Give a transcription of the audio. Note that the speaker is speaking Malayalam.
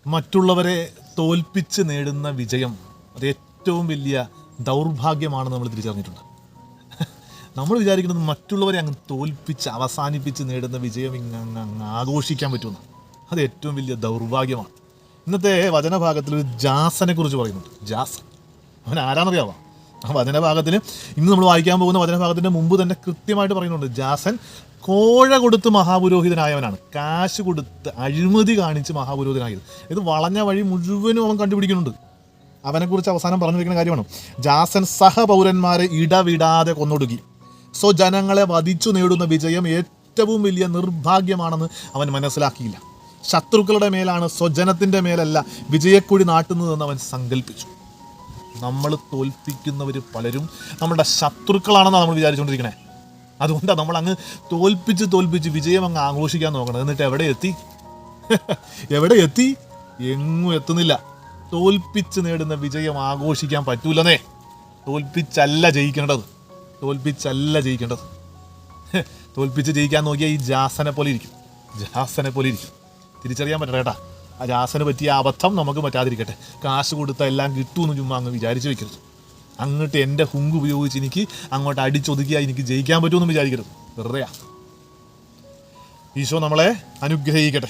മറ്റുള്ളവരെ തോൽപ്പിച്ച് നേടുന്ന വിജയം അത് ഏറ്റവും വലിയ ദൗർഭാഗ്യമാണെന്ന് നമ്മൾ തിരിച്ചറിഞ്ഞിട്ടുണ്ട്. നമ്മൾ വിചാരിക്കുന്നത് മറ്റുള്ളവരെ അങ്ങ് തോൽപ്പിച്ച് അവസാനിപ്പിച്ച് നേടുന്ന വിജയം അങ്ങ് ആഘോഷിക്കാൻ പറ്റുമെന്ന്. അത് ഏറ്റവും വലിയ ദൗർഭാഗ്യമാണ്. ഇന്നത്തെ വചനഭാഗത്തിൽ ഒരു ജാസനെ കുറിച്ച് പറയുന്നുണ്ട്. ജാസൻ അവൻ ആരാന്നറിയാവാം? ആ വചനഭാഗത്തിൽ ഇന്ന് നമ്മൾ വായിക്കാൻ പോകുന്ന വചനഭാഗത്തിൻ്റെ മുമ്പ് തന്നെ കൃത്യമായിട്ട് പറയുന്നുണ്ട്. ജാസൻ കോഴ കൊടുത്ത് മഹാപുരോഹിതനായവനാണ്. കാശ് കൊടുത്ത് അഴിമതി കാണിച്ച് മഹാപുരോഹിതനായത്. ഇത് വളഞ്ഞ വഴി മുഴുവനും അവൻ കണ്ടുപിടിക്കുന്നുണ്ട്. അവനെക്കുറിച്ച് അവസാനം പറഞ്ഞു വയ്ക്കുന്ന കാര്യമാണ്, ജാസൻ സഹപൗരന്മാരെ ഇടവിടാതെ കൊന്നൊടുക്കി. സ്വജനങ്ങളെ വധിച്ചു നേടുന്ന വിജയം ഏറ്റവും വലിയ നിർഭാഗ്യമാണെന്ന് അവൻ മനസ്സിലാക്കിയില്ല. ശത്രുക്കളുടെ മേലാണ്, സ്വജനത്തിൻ്റെ മേലല്ല വിജയക്കൊടി നാട്ടുന്നതെന്ന് അവൻ സങ്കല്പിച്ചു. നമ്മൾ തോൽപ്പിക്കുന്നവർ പലരും നമ്മളുടെ ശത്രുക്കളാണെന്നാണ് നമ്മൾ വിചാരിച്ചുകൊണ്ടിരിക്കണേ. അതുകൊണ്ടാണ് നമ്മൾ അങ്ങ് തോൽപ്പിച്ച് വിജയം അങ്ങ് ആഘോഷിക്കാൻ നോക്കണം. എന്നിട്ട് എവിടെ എത്തി? എങ്ങും എത്തുന്നില്ല. തോൽപ്പിച്ച് നേടുന്ന വിജയം ആഘോഷിക്കാൻ പറ്റൂലെന്നേ. തോൽപ്പിച്ചല്ല ജയിക്കേണ്ടത്. തോൽപ്പിച്ച് ജയിക്കാൻ നോക്കിയാൽ ഈ ജാസനെ പോലെ ഇരിക്കും. തിരിച്ചറിയാൻ പറ്റട്ടെ കേട്ടാ. ആ ജാസന് പറ്റിയ അബദ്ധം നമുക്ക് പറ്റാതിരിക്കട്ടെ. കാശ് കൊടുത്താൽ എല്ലാം കിട്ടുമെന്ന് ചുമ്മാ അങ്ങ് വിചാരിച്ച് വെക്കരുത്. അങ്ങോട്ട് എൻ്റെ ഹുങ്ക് ഉപയോഗിച്ച് എനിക്ക് അങ്ങോട്ട് അടിച്ചൊതുക്കിയാൽ എനിക്ക് ജയിക്കാൻ പറ്റുമെന്ന് വിചാരിക്കരുത്. വെറുതെയാ. ഈശോ നമ്മളെ അനുഗ്രഹിക്കട്ടെ.